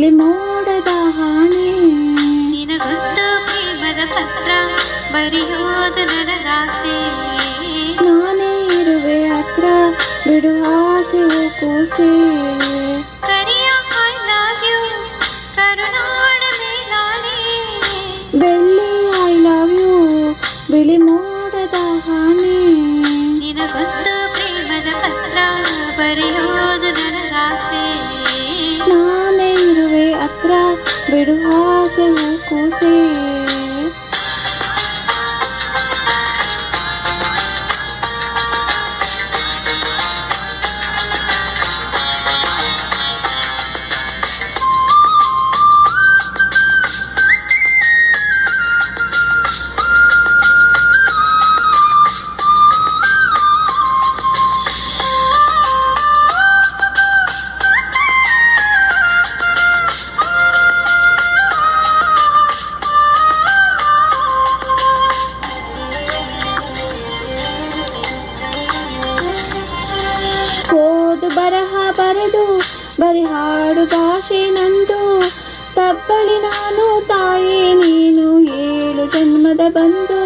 ಬಿಳಿ ಮೋಡದ ಹಾಣೆ. ನಿನಗೊಂದು ಪ್ರೇಮದ ಪತ್ರ ಬರೆಯೋದು ನನಗಾಸೆ. ನಾನೇ ಇರುವೆ ಹತ್ರ ಬಿಡು ಆಸೆ ಕೂಸೆ. ಕರಿಯ ಐ ಲವ್ ಯು ಕರುನಾಡ ಮೇಲಾನೆ. ಬೆಳ್ಳಿ ಐ ಲವ್ ಯು ಬಿಳಿ ಮೋಡದ ಹಾಣೆ. ನಿನಗೊಂದು ಪ್ರೇಮದ ಪತ್ರ ಬರೆಯೋದು ನನಗಾಸೆ. ನಾನೇ ಇರುವೆ ಹತ್ರ ಬಿಡು ಆಸೆ ಕೂಸೆ. ಓದು ಬರಹ ಬರೆದು ಬರಿ ಹಾಡು ಭಾಷೆ ನಂದು. ತಬ್ಬಲಿ ನಾನು ತಾಯಿ ನೀನು 7 ಜನ್ಮದ ಬಂದು.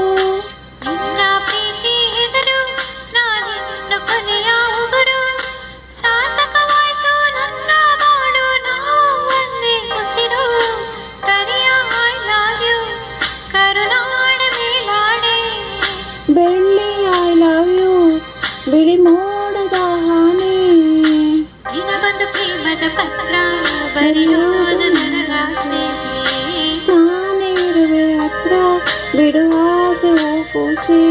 ನಿನ್ನ ಪ್ರೀತಿ ಹೆದರು ನಾನಿನ್ನು ಕೊನೆಯ ಉಗುರು. ಸಾರ್ಥಕವಾಯ್ತು ನನ್ನ ಬಾಳು ನಾವು ಒಂದೇ ಉಸಿರು. ಕರಿಯ ಐ ಲವ್ ಯು ಕರುನಾಡ ಮೇಲಾಡೆ. ಬೆಳ್ಳಿ ಐ ಲವ್ ಯು ಬಿಳಿ ಮೋಡದ ಹಾಣೆ. ನಿನಗೊಂದು ಪ್ರೇಮದ ಪತ್ರ ಬರೆಯೋದು ನನಗಾಸೆ. ನಾನೇ ಇರುವೆ ಹತ್ರ ಬಿಡು ಆಸೆ ಕೂಸೆ.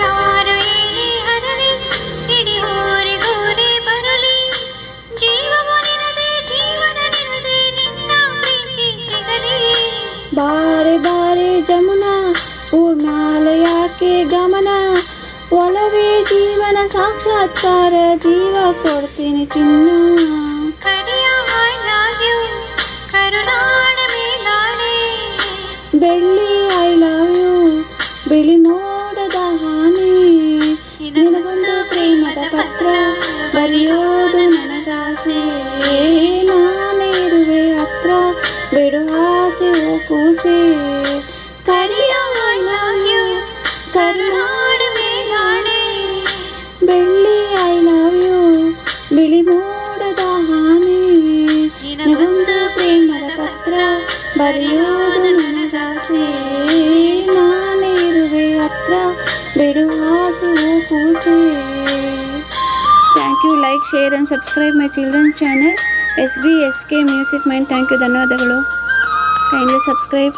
ಯಾರು ಏನೇ ಹರಲಿ ಇಡೀ ಊರಿಗೂರೇ ಬರಲಿ. ಜೀವವು ನಿನದೇ ಜೀವನ ನಿನದೇ ನಿನ್ನ ಪ್ರೀತಿ ಸಿಗಲಿ. ಬಾರೆ ಬಾರೆ ಜಮುನಾ ಊರ್ನಾಲ ಯಾಕೆ ಗಮನ. ಒಲವೇ ಜೀವನ ಸಾಕ್ಷಾತ್ಕಾರ ಜೀವ ಕೊಡ್ತೀನಿ ಚಿನ್ನ. ಕರಿಯ ಐ ಲವ್ ಯು ಕರುನಾಡ ಮೇಲಾನೆ. ಬೆಳ್ಳಿ ಐ ಲವ್ ಯು ಬಿಳಿ ಮೋಡದ ಹಾಣೆ. ನಿನಗೊಂದು ಪ್ರೇಮದ ಪತ್ರ ಬರೆಯೋದು ನನಗಾಸೆ. ನಾನೇ ಇರುವೆ ಹತ್ರ ಬಿಡು ಆಸೆ ಕೂಸೆ. ಕರಿಯ ಐ ಲವ್ ಯು ಕರುನಾಡ ಮೇಲಾನೆ. ಬೆಳ್ಳಿ ಐ ಲವ್ ಯು ಬಿಳಿ ಮೋಡದ ಹಾಣೆ. ನಿನಗೊಂದು ಪ್ರೇಮದ ಪತ್ರ ಬರೆಯೋದು ನನಗಾಸೆ. ನಾನೇ ಇರುವೆ ಹತ್ರ ಬಿಡು ಆಸೆ ಕೂಸೆ. Thank you. Like share and subscribe my children's channel SBSK music mind. Thank you. ಧನ್ಯವಾದಗಳು. Kindly subscribe.